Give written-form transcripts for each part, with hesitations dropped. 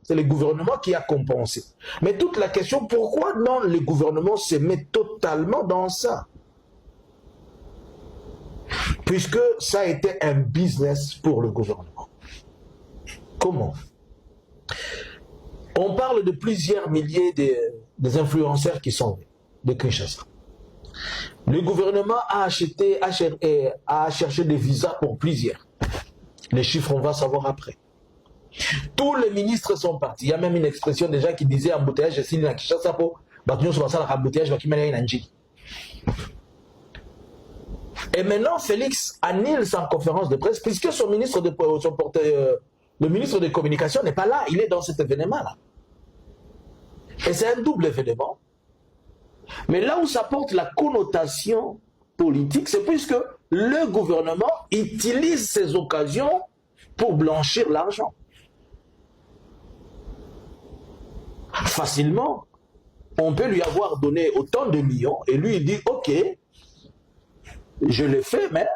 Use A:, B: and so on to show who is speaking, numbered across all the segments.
A: c'est le gouvernement qui a compensé. Mais toute la question, pourquoi non, le gouvernement se met totalement dans ça? Puisque ça a été un business pour le gouvernement. Comment? On parle de plusieurs milliers des influenceurs qui sont de Kinshasa. Le gouvernement a cherché des visas pour plusieurs. Les chiffres, on va savoir après. Tous les ministres sont partis. Il y a même une expression déjà qui disait embouteillage, c'est à Kinshasa pour embouteillage, et maintenant, Félix annule sa conférence de presse puisque son ministre le ministre de communication n'est pas là, il est dans cet événement-là. Et c'est un double événement. Mais là où ça porte la connotation politique, c'est puisque le gouvernement utilise ces occasions pour blanchir l'argent. Facilement, on peut lui avoir donné autant de millions et lui il dit ok, je l'ai fait, mais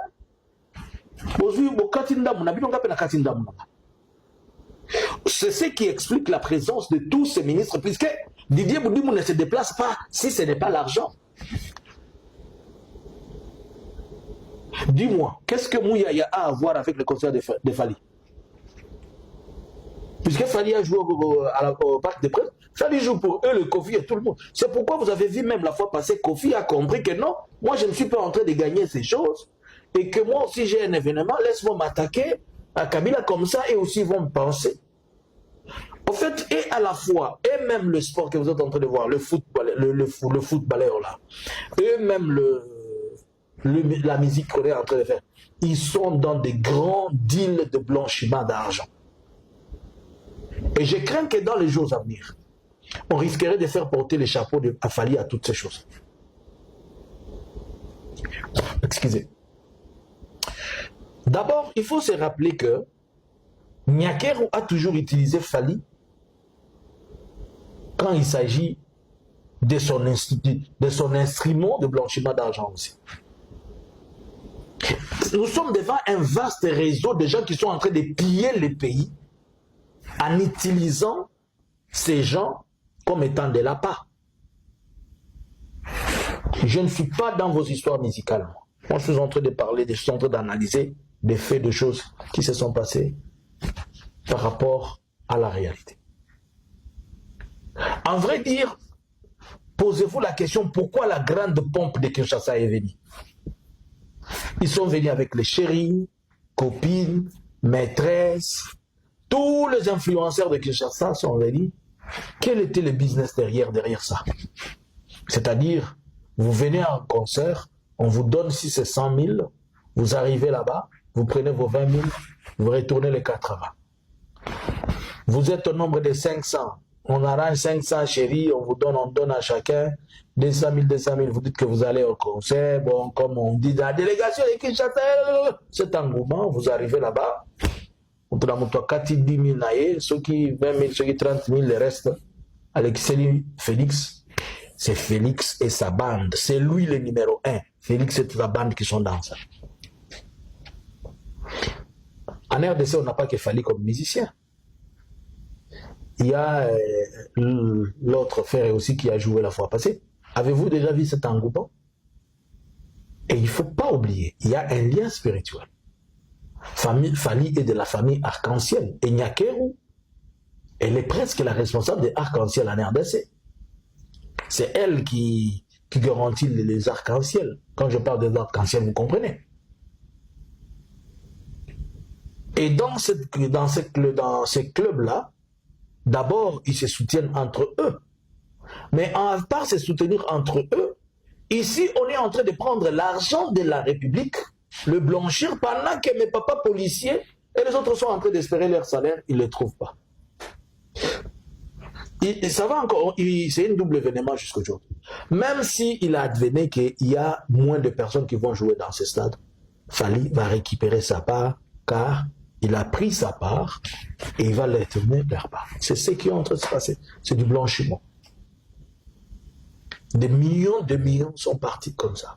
A: c'est ce qui explique la présence de tous ces ministres, puisque Didier Boudimou ne se déplace pas si ce n'est pas l'argent. Dis-moi, qu'est-ce que Mouyaya a à voir avec le concert de Fali? Puisque Fali a joué au Parc des Princes, Fali joue pour eux, le Kofi et tout le monde. C'est pourquoi vous avez vu même la fois passée, Kofi a compris que non, moi je ne suis pas en train de gagner ces choses, et que moi aussi j'ai un événement, laisse-moi m'attaquer à Kabila comme ça, et aussi ils vont me penser. En fait, et à la fois, et même le sport que vous êtes en train de voir, le football, le footballeur là, et même la musique qu'on est en train de faire, ils sont dans des grands deals de blanchiment d'argent. Et je crains que dans les jours à venir, on risquerait de faire porter les chapeaux à Fali à toutes ces choses. Excusez. D'abord, il faut se rappeler que Nyakeru a toujours utilisé Fali quand il s'agit de son instrument de blanchiment d'argent aussi. Nous sommes devant un vaste réseau de gens qui sont en train de piller les pays en utilisant ces gens comme étant des lapins. Je ne suis pas dans vos histoires musicales. Moi, je suis en train de parler, je suis en train d'analyser des faits, de choses qui se sont passées par rapport à la réalité. En vrai dire, posez-vous la question pourquoi la grande pompe de Kinshasa est venue. Ils sont venus avec les chéris, copines, maîtresses, tous les influenceurs de Kinshasa sont venus. Quel était le business derrière ça? C'est-à-dire, vous venez à un concert, on vous donne si c'est 100 000, vous arrivez là-bas, vous prenez vos 20 000, vous retournez les 80. Vous êtes au nombre de 500, on arrange 500 chéris, on donne à chacun 200 000, vous dites que vous allez au concert, bon, comme on dit dans la délégation de Kinshasa, c'est engouement, vous arrivez là-bas, on te donne 10 000 naïs, ceux qui 20 000, ceux qui 30 000, le reste, Alexis Félix, c'est Félix et sa bande, c'est lui le numéro 1, Félix et sa bande qui sont dans ça. En RDC, on n'a pas que Fali comme musicien. Il y a l'autre frère aussi qui a joué la fois passée. Avez-vous déjà vu cet engouement? Et il ne faut pas oublier, il y a un lien spirituel. Fali est de la famille Arc-en-Ciel. Et Nyakeru, elle est presque la responsable des Arc-en-Ciel en RDC. C'est elle qui garantit les Arc-en-Ciel. Quand je parle des Arc-en-Ciel, vous comprenez. Et dans ces clubs-là, d'abord, ils se soutiennent entre eux. Mais à part se soutenir entre eux, ici, on est en train de prendre l'argent de la République, le blanchir, pendant que mes papas policiers et les autres sont en train d'espérer leur salaire, ils ne le trouvent pas. Et ça va encore, c'est un double événement jusqu'aujourd'hui. Même s'il advenait qu'il y a moins de personnes qui vont jouer dans ce stade, Fali va récupérer sa part, car il a pris sa part et il va les tourner leur part. C'est ce qui est en train de se passer. C'est du blanchiment. Des millions sont partis comme ça.